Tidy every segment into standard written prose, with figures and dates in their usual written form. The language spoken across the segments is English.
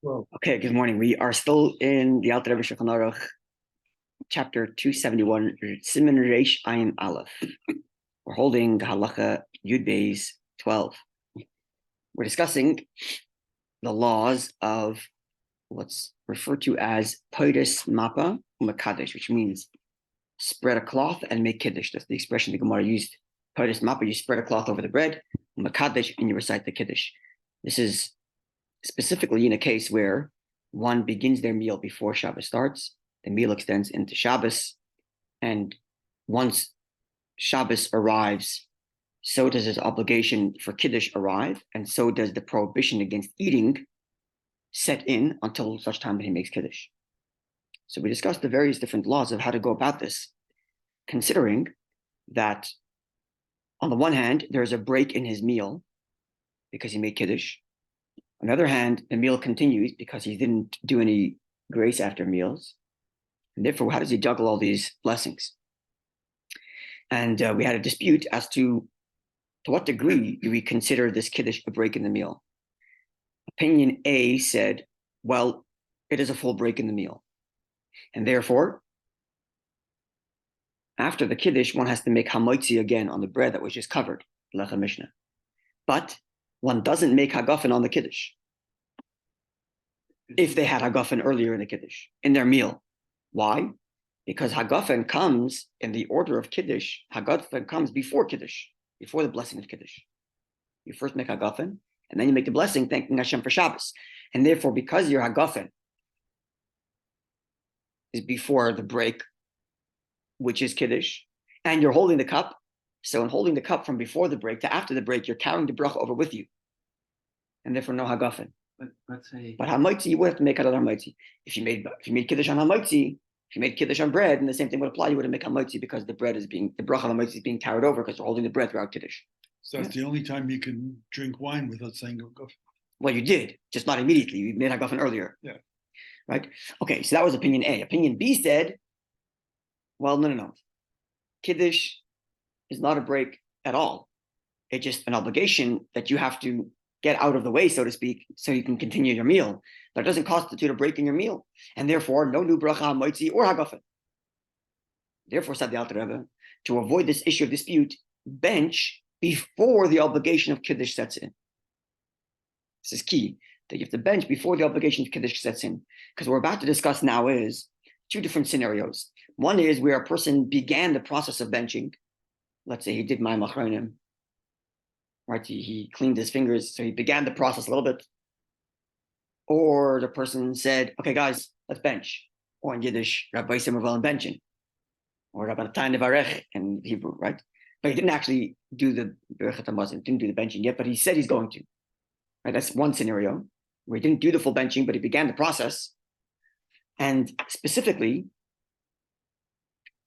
Well, Okay, good morning. We are still in the Alter Rebbe Shulchan Aruch, chapter 271, Siman Reish Ayin Aleph. We're holding Halacha Yud Beis 12. We're discussing the laws of what's referred to as Poides Mapah Makadesh, which means spread a cloth and make Kiddush. That's the expression the Gemara used. Poides Mapah, you spread a cloth over the bread, Makadesh, and you recite the Kiddush. This is specifically in a case where one begins their meal before Shabbos starts, the meal extends into Shabbos, and once Shabbos arrives, so does his obligation for Kiddush arrive, and so does the prohibition against eating set in until such time that he makes Kiddush. So we discussed the various different laws of how to go about this, considering that on the one hand, there's a break in his meal because he made Kiddush. On the other hand, the meal continues because he didn't do any grace after meals. And therefore, how does he juggle all these blessings? And we had a dispute as to what degree do we consider this Kiddush a break in the meal? Opinion A said, well, it is a full break in the meal. And therefore, after the Kiddush, one has to make hamotzi again on the bread that was just covered, Lecha Mishnah. But one doesn't make hagafen on the Kiddush if they had hagafen earlier in the Kiddush, in their meal. Why? Because hagafen comes in the order of Kiddush. Hagafen comes before Kiddush, before the blessing of Kiddush. You first make hagafen, and then you make the blessing, thanking Hashem for Shabbos. And therefore, because your hagafen is before the break, which is Kiddush, and you're holding the cup, so in holding the cup from before the break to after the break, you're carrying the bracha over with you. And therefore no hagafen. But hamotzi, you would have to make another hamotzi. If you made Kiddush on hamotzi, if you made Kiddush on bread, and the same thing would apply, you would have make hamotzi because the bracha of hamotzi is being carried over because you're holding the bread throughout Kiddush. So that's the only time you can drink wine without saying hagafen. Well, you did, just not immediately. You made hagafen earlier. Yeah. Right? Okay, so that was opinion A. Opinion B said, well, no. Kiddush is not a break at all. It's just an obligation that you have to get out of the way, so to speak, so you can continue your meal. But it doesn't constitute a break in your meal. And therefore, no new bracha, moitzi, or hagafen. Therefore, said the Alter Rebbe, to avoid this issue of dispute, bench before the obligation of Kiddush sets in. This is key, that you have to bench before the obligation of Kiddush sets in. Because what we're about to discuss now is two different scenarios. One is where a person began the process of benching. Let's say he did my machronim, right? He cleaned his fingers, so he began the process a little bit. Or the person said, okay, guys, let's bench. Or in Yiddish, Rabbi Levi and Bentching. Or Rabbi Levi in Hebrew, right? But he didn't actually do the Berachat HaMazon, didn't do the benching yet, but he said he's going to. Right? That's one scenario where he didn't do the full benching, but he began the process. And specifically,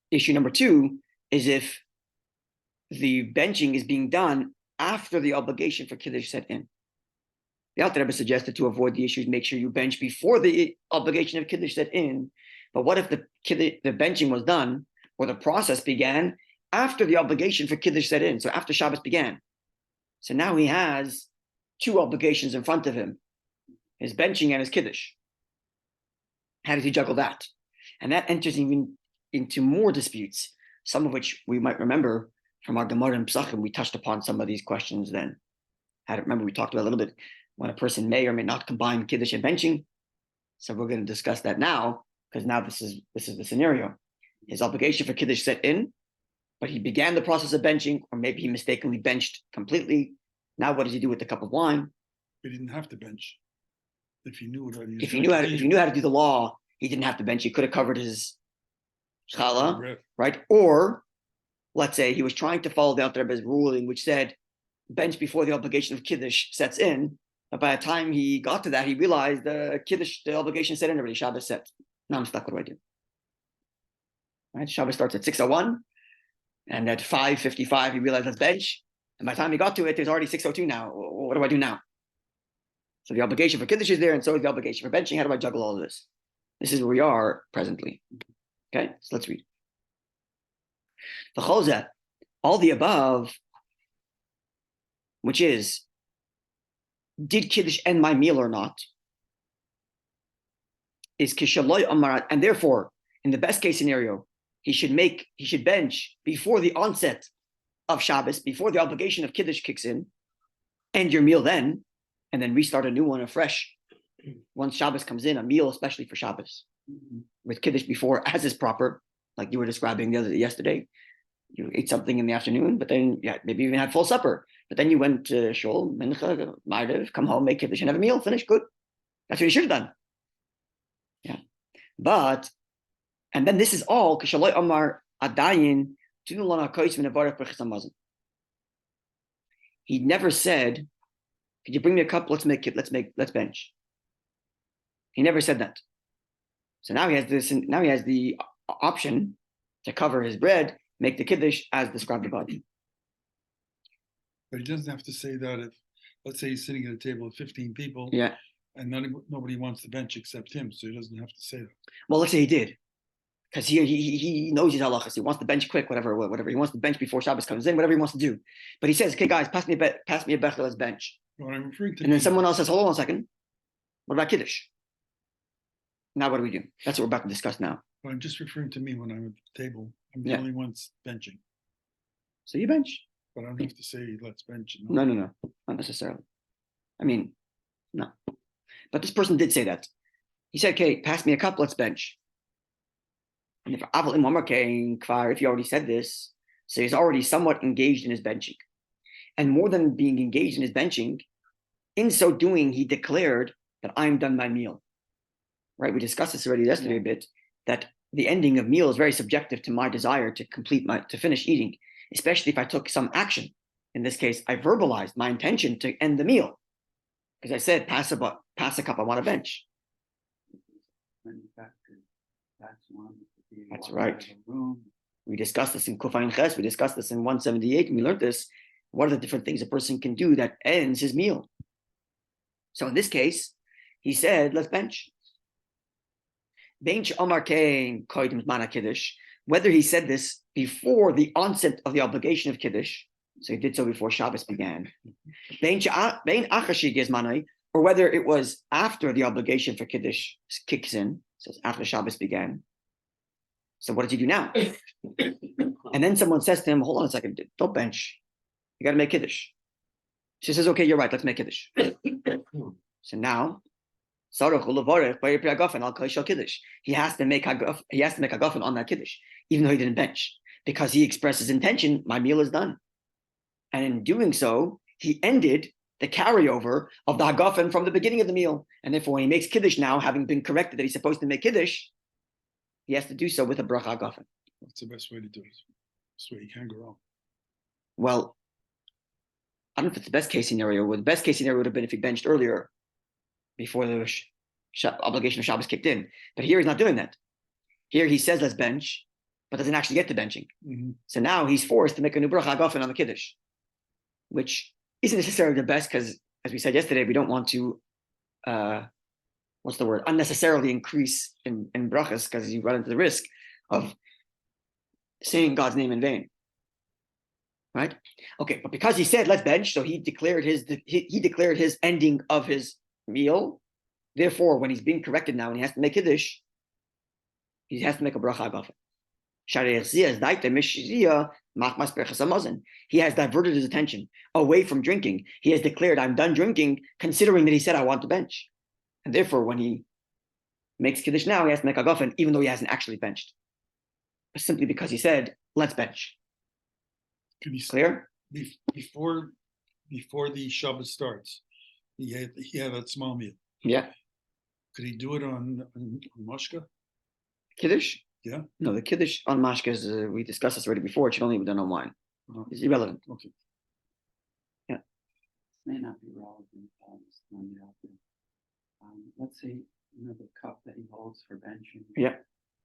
issue number two is if the benching is being done after the obligation for Kiddush set in. The Alter Rebbe suggested to avoid the issues, make sure you bench before the obligation of Kiddush set in. But what if the benching was done or the process began after the obligation for Kiddush set in, so after Shabbos began? So now he has two obligations in front of him, his benching and his Kiddush. How does he juggle that? And that enters even into more disputes, some of which we might remember from our Gemara and Psachim. We touched upon some of these questions then. Remember, we talked about a little bit when a person may or may not combine Kiddush and benching. So we're going to discuss that now, because now this is the scenario. His obligation for Kiddush set in, but he began the process of benching, or maybe he mistakenly benched completely. Now what does he do with the cup of wine? He didn't have to bench. If he knew if he knew how to do the law, he didn't have to bench. He could have covered his challah, right? Or let's say he was trying to follow the Alter Rebbe's ruling, which said bench before the obligation of Kiddush sets in. But by the time he got to that, he realized the obligation set in already. Shabbos set. Now I'm stuck. What do I do? Right? Shabbos starts at 6:01, and at 5:55 he realized that's bench. And by the time he got to it, there's already 6:02 now. What do I do now? So the obligation for Kiddush is there, and so is the obligation for benching. How do I juggle all of this? This is where we are presently. Okay, so let's read. The all the above, which is, did Kiddush end my meal or not? is kishaloi amarat, and therefore, in the best case scenario, he should bench before the onset of Shabbos, before the obligation of Kiddush kicks in, end your meal then, and then restart a new one afresh. Once Shabbos comes in, a meal especially for Shabbos, with Kiddush before, as is proper, like you were describing yesterday. You ate something in the afternoon, but then maybe you even had full supper. But then you went to Shul, Mincha, Ma'ariv, come home, make Kiddush, and have a meal, finish, good. That's what you should have done. Yeah. But, and then this is all, Kishaloi Omar Adayin, he never said, could you bring me a cup? Let's bench. He never said that. So now he has the option to cover his bread, make the Kiddush as described above. But he doesn't have to say that if, let's say he's sitting at a table of 15 people, and nobody wants to bench except him, so he doesn't have to say that. Well, let's say he did, because he knows his halachas. He wants to bench quick, whatever. He wants to bench before Shabbos comes in, whatever he wants to do. But he says, "Okay, guys, pass me a bechel, let's bench." What I'm referring to. And then someone else says, "Hold on a second. What about Kiddush?" Now what do we do? That's what we're about to discuss now. Well, I'm just referring to me when I'm at the table. I'm the only one benching. So you bench. But I don't have to say, let's bench. No, not necessarily. I mean, no. But this person did say that. He said, "Okay, pass me a cup, let's bench." And if he already said this, so he's already somewhat engaged in his benching. And more than being engaged in his benching, in so doing, he declared that I'm done my meal. Right? We discussed this already yesterday a bit, that the ending of meal is very subjective to my desire to finish eating, especially if I took some action. In this case, I verbalized my intention to end the meal. Because I said, pass a cup, I want to bench. That's right. We discussed this in Kufayin Ches, we discussed this in 178, and we learned this. What are the different things a person can do that ends his meal? So in this case, he said, let's bench. Whether he said this before the onset of the obligation of Kiddush, so he did so before Shabbos began, or whether it was after the obligation for Kiddush kicks in, so it's after Shabbos began. So what does he do now? And then someone says to him, hold on a second, don't bench. You got to make Kiddush. She says, okay, you're right, let's make Kiddush. So now, he has to make hagafen on that Kiddush, even though he didn't bench, because he expressed his intention, my meal is done. And in doing so, he ended the carryover of the hagafen from the beginning of the meal. And therefore, when he makes Kiddush now, having been corrected that he's supposed to make Kiddush, he has to do so with a bracha hagafen. That's the best way to do it. That's the way you can go wrong. Well, I don't know if it's the best case scenario. Well, the best case scenario would have been if he benched earlier, before the obligation of Shabbos kicked in. But here he's not doing that. Here he says let's bench, but doesn't actually get to benching. Mm-hmm. So now he's forced to make a new bracha hagafen on the Kiddush, which isn't necessarily the best because, as we said yesterday, we don't want to, unnecessarily increase in brachas because you run into the risk of saying God's name in vain. Right? Okay, but because he said let's bench, so he declared his ending of his meal. Therefore, when he's being corrected now and he has to make Kiddush, he has to make a bracha hagafen. He has diverted his attention away from drinking. He has declared, I'm done drinking, considering that he said, I want to bench. And therefore, when he makes Kiddush now, he has to make hagafen, even though he hasn't actually benched. But simply because he said, let's bench. Can you clear? Before the Shabbos starts, he had that small meal. Yeah. Could he do it on mashka? Kiddush? Yeah. No, the Kiddush on mashka is, we discussed this already before, it should only be done on wine. It's irrelevant. Okay. Yeah. May not be relevant when you're out there. Let's say, the cup that he holds for benching. Yeah.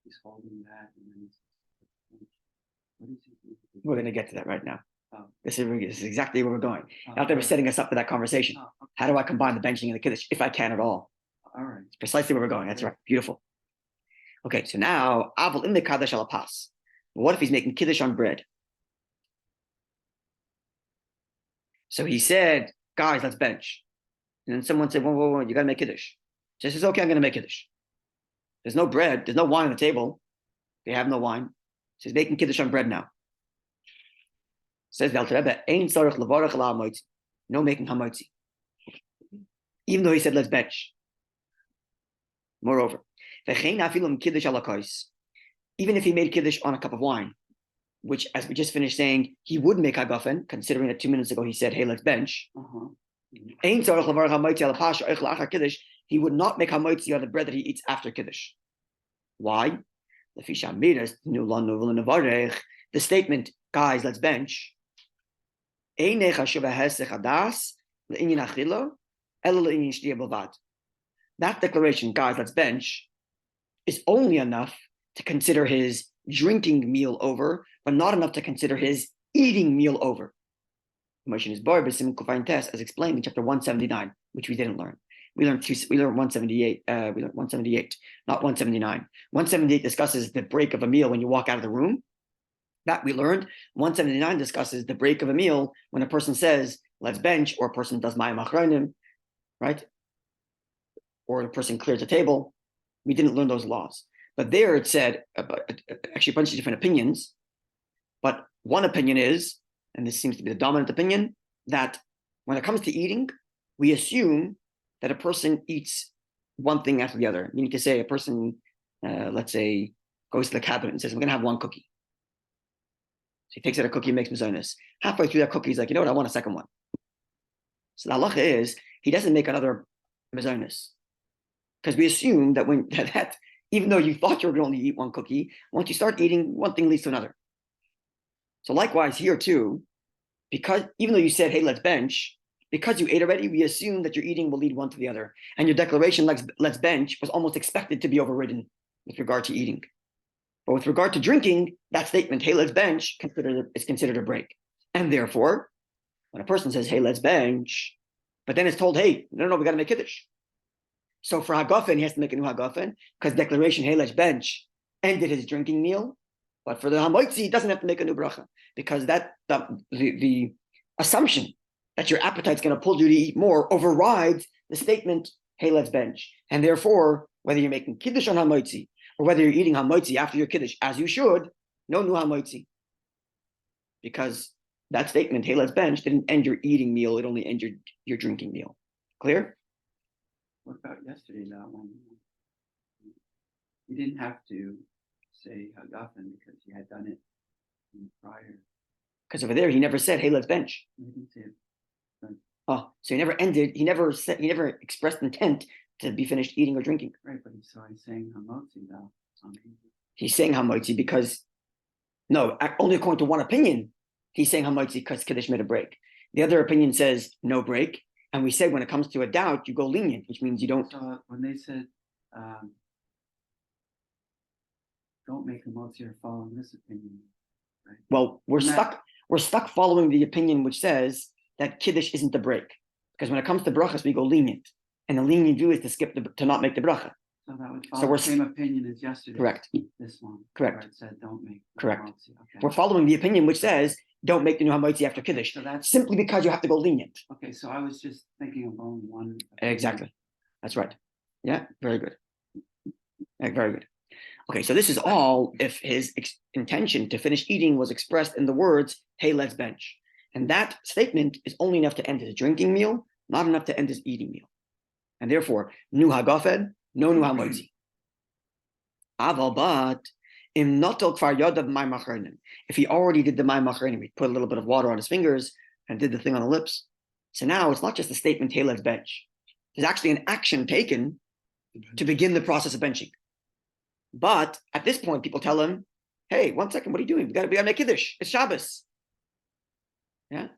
He's holding that and then what is he doing? We're going to get to that right now. Oh. This is exactly where we're going. Out there, we're setting us up for that conversation. Oh, okay. How do I combine the benching and the Kiddush, if I can at all? All right. It's precisely where we're going. That's right. Beautiful. Okay, so now, Aval in the Kaddish al pas. What if he's making Kiddush on bread? So he said, guys, let's bench. And then someone said, whoa, you got to make Kiddush. So he says, okay, I'm going to make Kiddush. There's no bread. There's no wine on the table. They have no wine. So he's making Kiddush on bread now. Says the Alter Rebbe, Ein tzarich levarach ala hamotzi. No making hamotzi. Even though he said, let's bench. Moreover, v'chein afilum Kiddush ala kos. Even if he made Kiddush on a cup of wine, which, as we just finished saying, he would make hagafen, considering that 2 minutes ago he said, hey, let's bench. Ein tzarich levarach hamotzi ala pasha oichel achar Kiddush. He would not make hamotzi on the bread that he eats after Kiddush. Why? The statement, guys, let's bench. That declaration, guys, let's bench, is only enough to consider his drinking meal over, but not enough to consider his eating meal over. As explained in chapter 179, which we didn't learn. We learned 178. We learned 178, not 179. 178 discusses the break of a meal when you walk out of the room. That we learned. 179 discusses the break of a meal when a person says, let's bench, or a person does ma'am achronim, right? Or a person clears a table. We didn't learn those laws. But there it said, actually a bunch of different opinions. But one opinion is, and this seems to be the dominant opinion, that when it comes to eating, we assume that a person eats one thing after the other. Meaning to say a person, let's say, goes to the cabinet and says, I'm going to have one cookie. So he takes out a cookie and makes mazonos. Halfway through that cookie, he's like, you know what, I want a second one. So the halacha is, he doesn't make another mazonos. Because we assume that when that even though you thought you were going to only eat one cookie, once you start eating, one thing leads to another. So likewise here too, because even though you said, hey, let's bench, because you ate already, we assume that your eating will lead one to the other. And your declaration, let's bench, was almost expected to be overridden with regard to eating. But with regard to drinking, that statement, hey, let's bench, is considered a break. And therefore, when a person says, hey, let's bench, but then it's told, hey, no, we got to make Kiddush. So for hagafen, he has to make a new hagafen, because declaration, hey, let's bench, ended his drinking meal. But for the hamoitzi, he doesn't have to make a new bracha, because that the assumption that your appetite's going to pull you to eat more overrides the statement, hey, let's bench. And therefore, whether you're making Kiddush on hamoitzi, or whether you're eating hamoitzi after your Kiddush, as you should, no new hamoitzi. Because that statement, hey, let's bench, didn't end your eating meal, it only ended your drinking meal. Clear? What about yesterday, that one? You didn't have to say hagafen because you had done it prior. Because over there, he never said, hey, let's bench. He didn't say it. Oh, so he never ended, he never expressed intent to be finished eating or drinking. Right, but he's saying hamotzi now. He's saying hamotzi because, no, only according to one opinion, he's saying hamotzi because Kiddush made a break. The other opinion says no break. And we said when it comes to a doubt, you go lenient, which means you don't. So when they said, don't make hamotzi, you're following this opinion, right? Well, we're stuck following the opinion which says that Kiddush isn't the break. Because when it comes to brachas, we go lenient. And the lenient view is to not make the bracha. So that would follow the same opinion as yesterday. Correct. This one. Correct. Where it said don't make. Correct. Okay. We're following the opinion which says don't make the new hamoitzi after Kiddush. So that's simply because you have to go lenient. Okay, so I was just thinking of only one. Exactly. That's right. Yeah, very good. Very good. Okay, so this is all if his intention to finish eating was expressed in the words, hey, let's bench. And that statement is only enough to end his drinking meal, not enough to end his eating meal. And therefore, nu hagafed, no nu hamoitzi. Aval bat, im notel kfar yodav mai machronim. If he already did the mai machronim, he put a little bit of water on his fingers and did the thing on the lips. So now it's not just a statement, hey, let's bench. There's actually an action taken to begin the process of benching. But at this point, people tell him, hey, 1 second, what are you doing? We gotta make Kiddush. It's Shabbos. Yeah.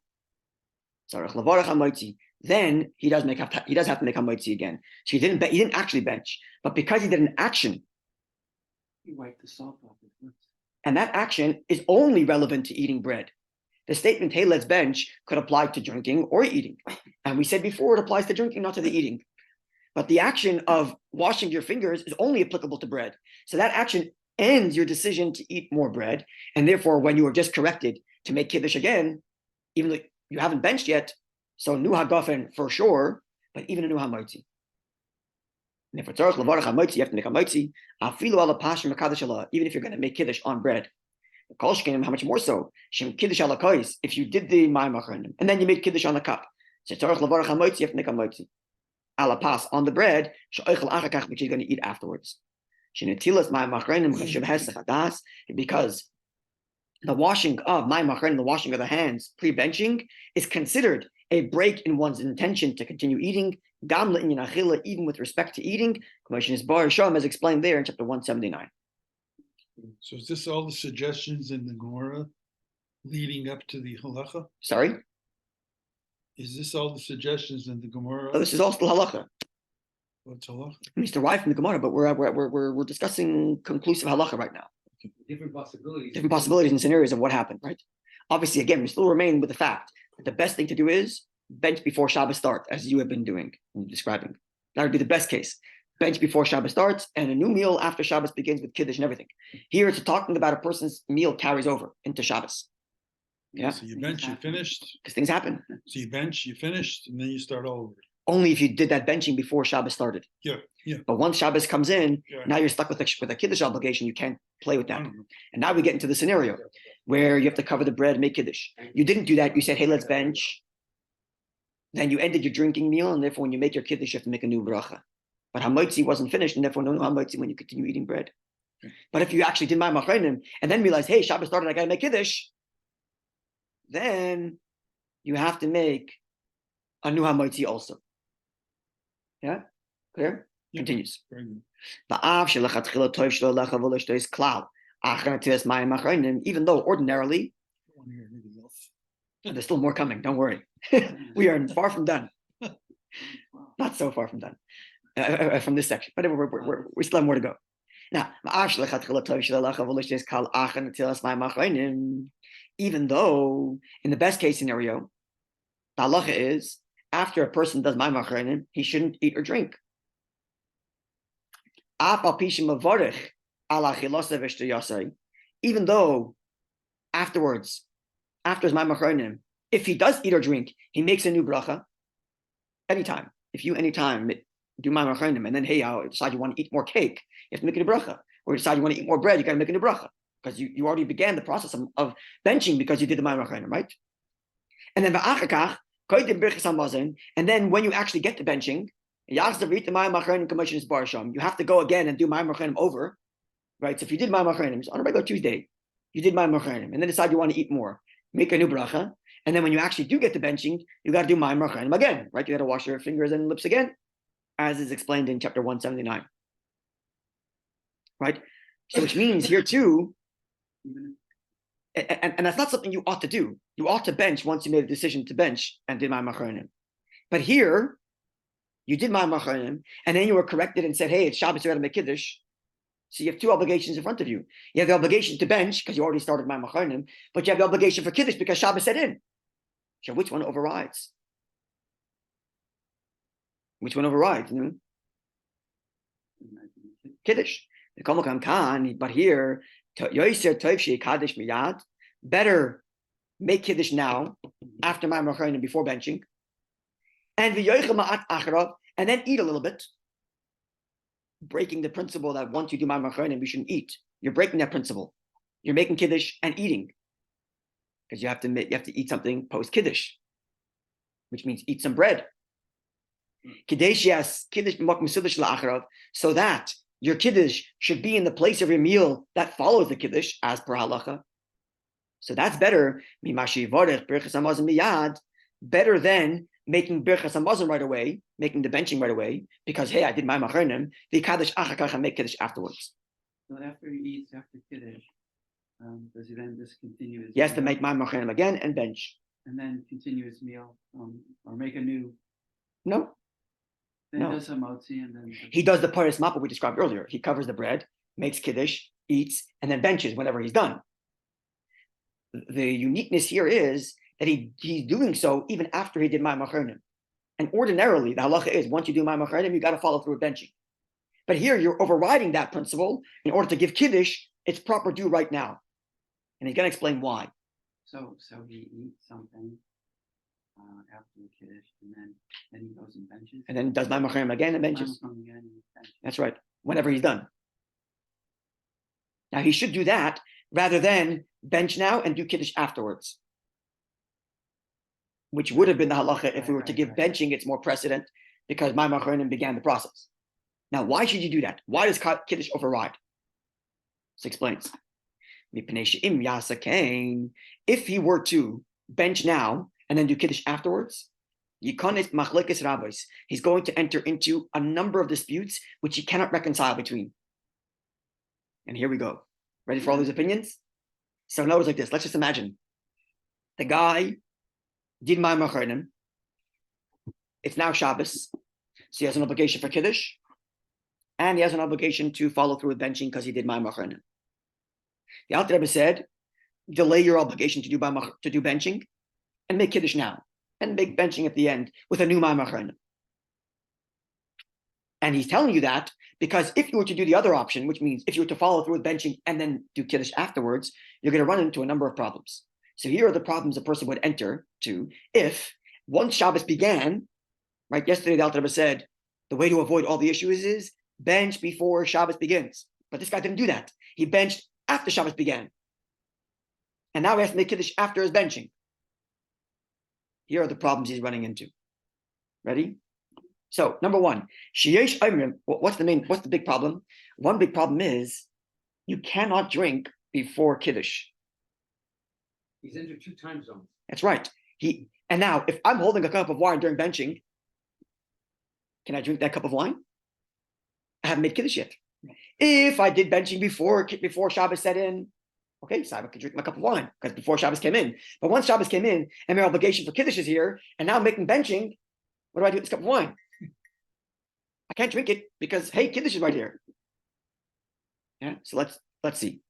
Then he does have to make hamoitzi again. So he didn't actually bench, but because he did an action, he wiped the salt off his lips. And that action is only relevant to eating bread. The statement, hey, let's bench, could apply to drinking or eating. And we said before it applies to drinking, not to the eating. But the action of washing your fingers is only applicable to bread. So that action ends your decision to eat more bread. And therefore, when you are just corrected to make Kiddush again, even though you haven't benched yet, so nu hagafen for sure, but even a nu hamoitzi. And if it's tzarich levarach hamotzi, you have to make a motzi. Afilu ala pashim mekadosh Allah, even if you're going to make kiddush on bread. Kol shkenim, how much more so? Shem kiddush ala kois, if you did the mayim achronim, and then you made kiddush on the cup. So tzarich levarach hamotzi, you have to make a motzi. Ala pas on the bread, she'oichel achakach, which you're going to eat afterwards. Shenetilas mayim achronim chashuv hesach hadas, because the washing of mayim achronim, the washing of the hands pre-benching, is considered a break in one's intention to continue eating, gamla in achila, even with respect to eating. Commission is bar shom, as explained there in chapter 179. So is this all the suggestions in the Gemara leading up to the halacha? Sorry? Is this all the suggestions in the Gemara? Oh, this is also the halacha. What's halacha? It's derived from the Gemara, but we're discussing conclusive halacha right now. Different possibilities. Different possibilities and scenarios of what happened, right? Obviously, again, we still remain with the fact that the best thing to do is bench before Shabbos start, as you have been doing and describing. That would be the best case. Bench before Shabbos starts, and a new meal after Shabbos begins with Kiddush and everything. Here it's talking about a person's meal carries over into Shabbos. Yeah. So you bench, you finished. Because things happen. So you bench, you finished, and then you start all over. Only if you did that benching before Shabbos started. Yeah. But once Shabbos comes in, Yeah. now you're stuck with a Kiddush obligation. You can't play with that. And now we get into the scenario where you have to cover the bread, make Kiddush. You didn't do that. You said, hey, let's bench. Then you ended your drinking meal, and therefore when you make your Kiddush, you have to make a new bracha. But hamotzi wasn't finished, and therefore no hamotzi when you continue eating bread. But if you actually did mayim achronim and then realized, hey, Shabbos started, I got to make Kiddush, then you have to make a new hamotzi also. Yeah? Clear? Yeah. Continues. Very good. Even though ordinarily, I want to hear anything else. there's still more coming, don't worry. We are far from done. Not so far from done from this section, but we still have more to go. Now, even though in the best case scenario, the halacha is after a person does mayim achronim, he shouldn't eat or drink. Even though afterwards, after his mayim achronim, if he does eat or drink, he makes a new bracha. Anytime, if you anytime do mayim achronim, and then hey, I decide you want to eat more cake, you have to make a new bracha. Or you decide you want to eat more bread, you got to make a new bracha because you already began the process of benching because you did the mayim achronim, right? And then and then when you actually get to benching, you have to go again and do mayim achronim over, right? So if you did mayim achronim on a regular Tuesday, you did mayim achronim, and then decide you want to eat more, make a new bracha, and then when you actually do get to benching, you got to do mayim achronim again, right? You got to wash your fingers and lips again, as is explained in chapter 179, right? So which means here too, and that's not something you ought to do. You ought to bench once you made a decision to bench and did mayim achronim. But here, you did mayim achronim, and then you were corrected and said, hey, it's Shabbos, you got to make Kiddush. So you have two obligations in front of you. You have the obligation to bench, because you already started mayim achronim, but you have the obligation for Kiddush, because Shabbos set in. So which one overrides? Which one overrides? Kiddush. But here, better make Kiddush now, after mayim achronim, before benching, and then eat a little bit, breaking the principle that once you do mayim achronim, you shouldn't eat. You're breaking that principle. You're making Kiddush and eating, because you have to eat something post Kiddush, which means eat some bread. So that your Kiddush should be in the place of your meal that follows the Kiddush, as per halacha. So that's better. Better than making birchas hamazon right away, making the benching right away, because hey, I did mayim achronim. The kaddish achakach and make Kiddush afterwards. So after he eats after Kiddush, does he then just continue his? He has to make mayim achronim again and bench. And then continue his meal, or make a new. No. Then No. does a motzi and then. He does the paris mapah we described earlier. He covers the bread, makes Kiddush, eats, and then benches whenever he's done. The uniqueness here is that he's doing so even after he did mayim achronim. And ordinarily, the halacha is once you do mayim achronim, you got to follow through with benching. But here, you're overriding that principle in order to give Kiddush its proper due right now. And he's going to explain why. So he eats something after the Kiddush, and then he goes and benches. And then does mayim achronim again and benches. Again and benches. That's right. Whenever he's done. Now he should do that rather than bench now and do Kiddush afterwards, which would have been the halacha if we were to give benching its more precedent because Ma'amar Achronim began the process. Now, why should you do that? Why does Kiddush override? This explains. If he were to bench now and then do Kiddush afterwards, he's going to enter into a number of disputes which he cannot reconcile between. And here we go. Ready for all these opinions? So in other words, like this, let's just imagine the guy did Ma'amar Achronim. It's now Shabbos, so he has an obligation for Kiddush, and he has an obligation to follow through with benching because he did Ma'amar Achronim. The Alter Rebbe said, delay your obligation to do benching and make Kiddush now, and make benching at the end with a new Ma'amar Achronim. And he's telling you that because if you were to do the other option, which means if you were to follow through with benching and then do Kiddush afterwards, you're going to run into a number of problems. So here are the problems a person would enter to if once Shabbos began, right? Yesterday the Alter Rebbe said the way to avoid all the issues is bench before Shabbos begins. But this guy didn't do that. He benched after Shabbos began. And now he has to make Kiddush after his benching. Here are the problems he's running into. Ready? So, number one, what's the big problem? One big problem is you cannot drink before Kiddush. He's into 2 time zones. That's right. And now, if I'm holding a cup of wine during benching, can I drink that cup of wine? I haven't made Kiddush yet. If I did benching before Shabbos set in, okay, so I could drink my cup of wine because before Shabbos came in. But once Shabbos came in and my obligation for Kiddush is here, and now I'm making benching, what do I do with this cup of wine? I can't drink it because, hey, Kiddush is right here. Yeah, so let's see.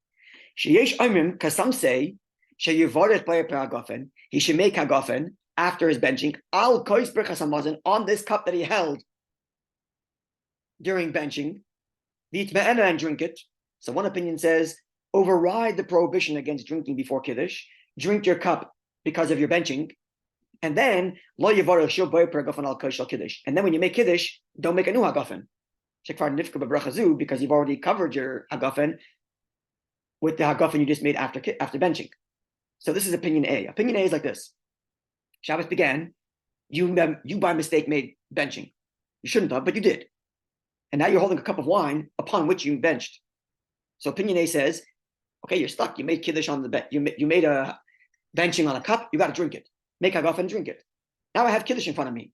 Because some say, he should make hagafen after his benching on this cup that he held during benching, and drink it. So one opinion says, override the prohibition against drinking before Kiddush, drink your cup because of your benching, and then and then when you make Kiddush, don't make a new hagafen. Because you've already covered your hagafen with the hagafen you just made after benching. So this is opinion A. Opinion A is like this. Shabbos began, you by mistake made benching. You shouldn't have, but you did. And now you're holding a cup of wine upon which you benched. So opinion A says, okay, you're stuck. You made Kiddush on the bench. You made a benching on a cup. You got to drink it. Make hagafen, drink it. Now I have Kiddush in front of me.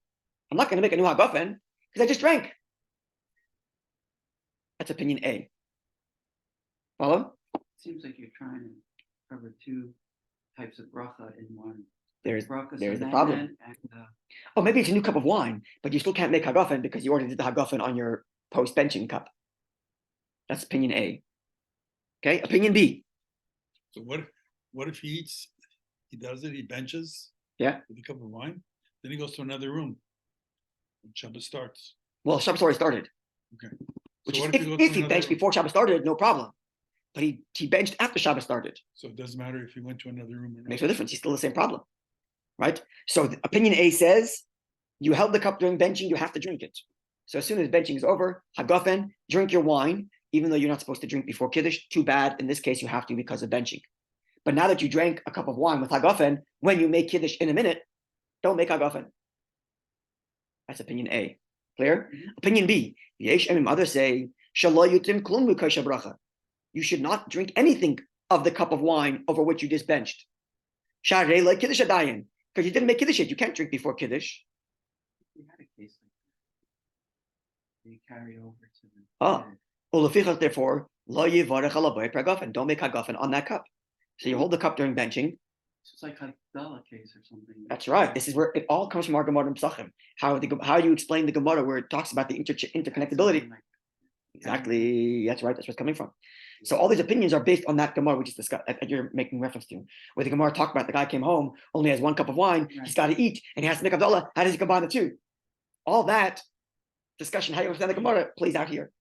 I'm not going to make a new hagafen because I just drank. That's opinion A. Follow? Seems like you're trying to cover 2 types of bracha in one. There's the and problem. Oh, maybe it's a new cup of wine, but you still can't make hagafen because you already did the hagafen on your post-benching cup. That's opinion A. Okay, opinion B. So what if he does it, he benches with a cup of wine, then he goes to another room when Shabbos starts. Well, Shabbos already started. Okay. Which So is if he benched before Shabbos started, no problem. But he benched after Shabbos started. So it doesn't matter if he went to another room or not. Makes no difference. He's still the same problem. Right? So opinion A says, you held the cup during benching, you have to drink it. So as soon as benching is over, hagafen, drink your wine, even though you're not supposed to drink before Kiddush. Too bad. In this case, you have to because of benching. But now that you drank a cup of wine with hagafen, when you make Kiddush in a minute, don't make hagafen. That's opinion A. Clear? Mm-hmm. Opinion B. Others say, you should not drink anything of the cup of wine over which you just benched. Because you didn't make Kiddush yet. You can't drink before Kiddush. We had a case like that. They carry over to the therefore, and don't make hagafen on that cup. So you hold the cup during benching. So it's like Havdalah case or something. That's right. This is where it all comes from our Gemara in Psachim. How do you explain the Gemara where it talks about the interconnectability? Exactly. That's right. That's where it's coming from. So all these opinions are based on that Gemara we just discussed, that you're making reference to, where the Gemara talked about the guy came home, only has 1 cup of wine, right. He's got to eat, and he has to make Havdalah. How does he combine the 2? All that discussion, how you understand the Gemara, plays out here.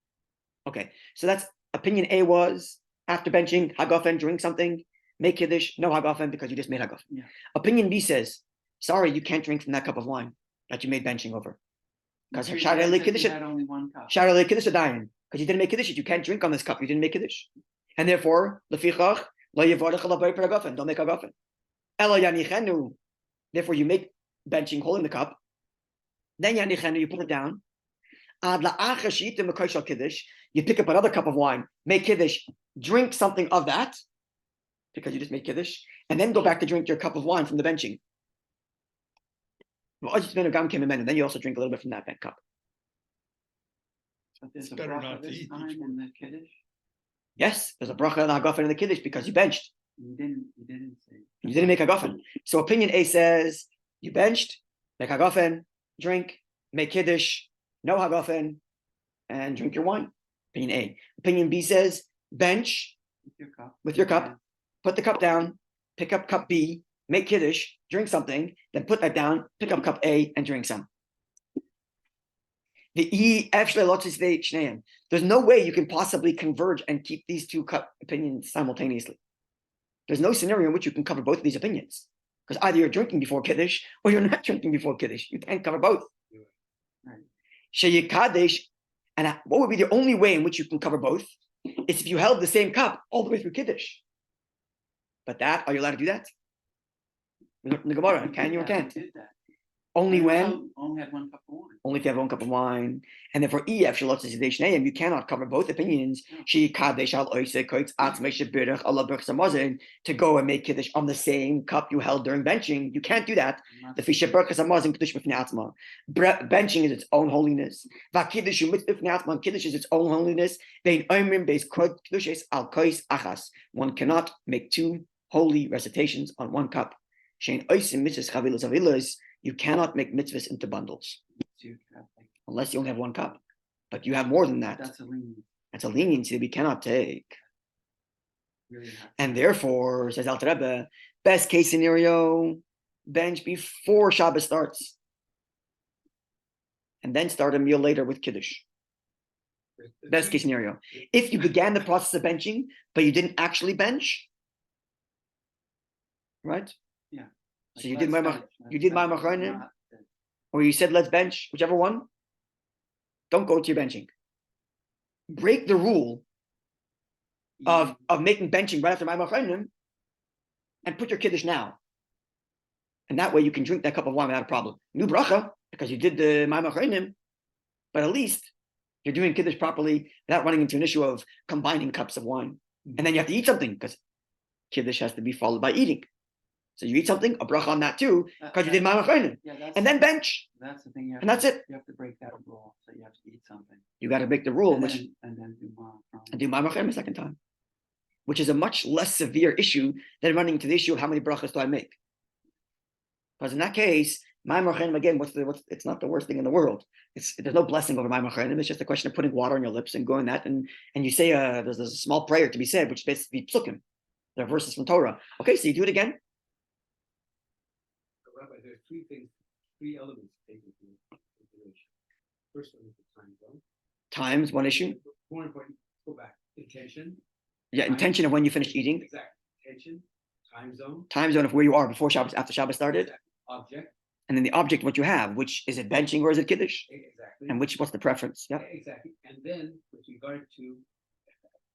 Okay, so that's opinion A was, after benching, hagafen, drink something, make Kiddush, no hagafen because you just made hagafen. Yeah. Opinion B says, sorry, you can't drink from that cup of wine that you made benching over. Because had only 1 cup. Shara Kiddush Adayin, because you didn't make Kiddush, you can't drink on this cup. You didn't make Kiddush. And therefore, Lefichach, Lo Yevarach Ala Bar Paragafen, don't make Agafen. Elo Yanichenu, therefore you make benching, holding the cup. Then Yanichenu, you put it down. Ad La'achar She'itim Mekoshal Kiddush, you pick up another cup of wine, make Kiddush, drink something of that, because you just made Kiddush, and then go back to drink your cup of wine from the benching. Then you also drink a little bit from that cup. But there's It's a better bracha not to this eat time each in the Kiddush. Yes, there's a bracha and a hagafen in the Kiddush because you benched. You didn't say. You didn't make hagafen. So opinion A says you benched, make hagafen, drink, make Kiddush, no hagafen, and drink your wine. Opinion A. Opinion B says bench with your cup, put the cup down, pick up cup B, make Kiddush, drink something, then put that down, pick up cup A, and drink some. There's no way you can possibly converge and keep these two opinions simultaneously. There's no scenario in which you can cover both of these opinions. Because either you're drinking before Kiddush or you're not drinking before Kiddush. You can't cover both. Right. And what would be the only way in which you can cover both is if you held the same cup all the way through Kiddush. But are you allowed to do that? In the Gemara, can you or can't? Only when? Only had one cup of wine. Only if you have one cup of wine. And therefore, you cannot cover both opinions. To go and make Kiddush on the same cup you held during benching. You can't do that. Benching is its own holiness. Kiddush is its own holiness. One cannot make two holy recitations on one cup. You cannot make mitzvahs into bundles unless you only have one cup. But you have more than that. That's a leniency that we cannot take. And therefore, says Alter Rebbe, best case scenario, bench before Shabbos starts. And then start a meal later with Kiddush. Best case scenario. If you began the process of benching, but you didn't actually bench, right? Yeah. So you did Ma'amar Chronim, or you said let's bench, whichever one. Don't go to your benching. Break the rule of making benching right after Ma'amar Chronim, and put your Kiddush now. And that way you can drink that cup of wine without a problem. New bracha, because you did the Ma'amar Chronim, but at least you're doing Kiddush properly without running into an issue of combining cups of wine. And then you have to eat something, because Kiddush has to be followed by eating. So you eat something, a bracha on that too, because you did Ma'amar Chronim. And then bench. That's the thing. And that's it. You have to break that rule. So you have to eat something. You got to break the rule, and then do Ma'amar Chronim a second time, which is a much less severe issue than running into the issue of how many brachas do I make. Because in that case, Ma'amar Chronim, again, it's not the worst thing in the world. There's no blessing over Ma'amar Chronim. It's just a question of putting water on your lips and going that, and you say there's a small prayer to be said, which is basically psukim. There are verses from Torah. Okay, so you do it again. Rabbi, there are three elements taken into consideration. First one is the time zone. Time's one issue. More important, go back. Intention. Yeah, intention of when you finished eating. Exactly. Intention, time zone. Time zone of where you are before Shabbos, after Shabbos started. Exactly. Object. And then the object, what you have, which is it benching or is it Kiddush? Exactly. And what's the preference? Yeah. Exactly. And then with regard to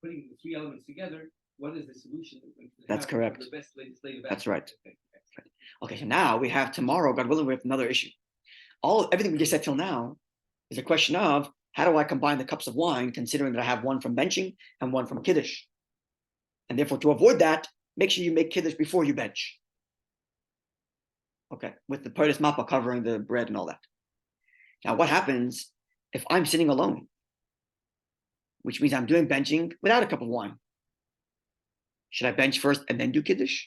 putting the three elements together, what is the solution? That's correct. The best legislative. That's right. Okay, so now we have tomorrow, God willing, we have another issue. Everything we just said till now is a question of how do I combine the cups of wine, considering that I have one from benching and one from Kiddush. And therefore, to avoid that, make sure you make Kiddush before you bench. Okay, with the Potus Mapah covering the bread and all that. Now, what happens if I'm sitting alone? Which means I'm doing benching without a cup of wine. Should I bench first and then do Kiddush?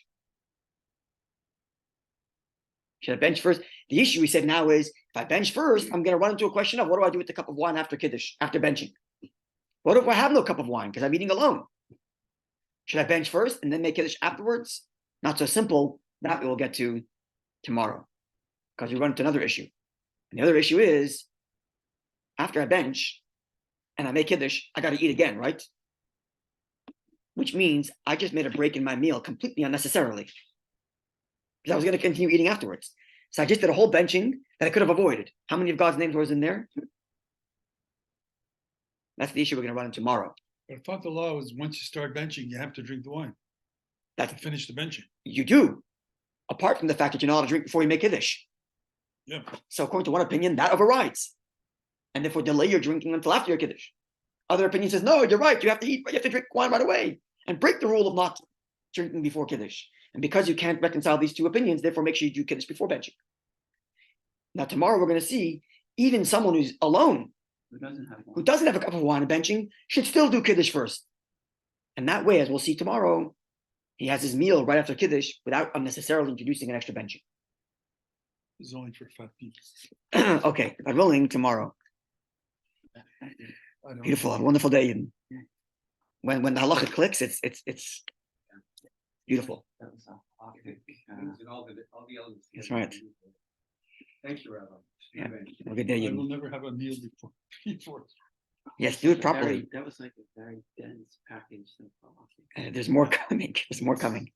Should I bench first? The issue we said now is, if I bench first, I'm going to run into a question of what do I do with the cup of wine after Kiddush, after benching? What if I have no cup of wine because I'm eating alone? Should I bench first and then make Kiddush afterwards? Not so simple. That we will get to tomorrow, because we run into another issue. And the other issue is, after I bench and I make Kiddush, I got to eat again, right? Which means I just made a break in my meal completely unnecessarily, because I was going to continue eating afterwards. So I just did a whole benching that I could have avoided. How many of God's names was in there? That's the issue we're going to run into tomorrow. But I thought the law was once you start benching, you have to drink the wine. That's To finish the benching. You do, apart from the fact that you're not allowed to drink before you make Kiddush. Yeah. So according to one opinion, that overrides. And therefore delay your drinking until after your Kiddush. Other opinion says, no, you're right. You have to drink wine right away and break the rule of not drinking before Kiddush. And because you can't reconcile these two opinions, therefore make sure you do Kiddush before benching. Now tomorrow we're going to see even someone who's alone, who doesn't have a cup of wine and benching, should still do Kiddush first. And that way, as we'll see tomorrow, he has his meal right after Kiddush without unnecessarily introducing an extra benching. It's only for fat people. Okay, God willing, tomorrow. Beautiful, a wonderful day. And when the halacha clicks, it's beautiful. All the elements. That's right. Thank you, Rabbi. Yeah. Have a good day. I will never have a meal before. Yes, do it properly. That was like a very dense package. There's more coming. There's more coming.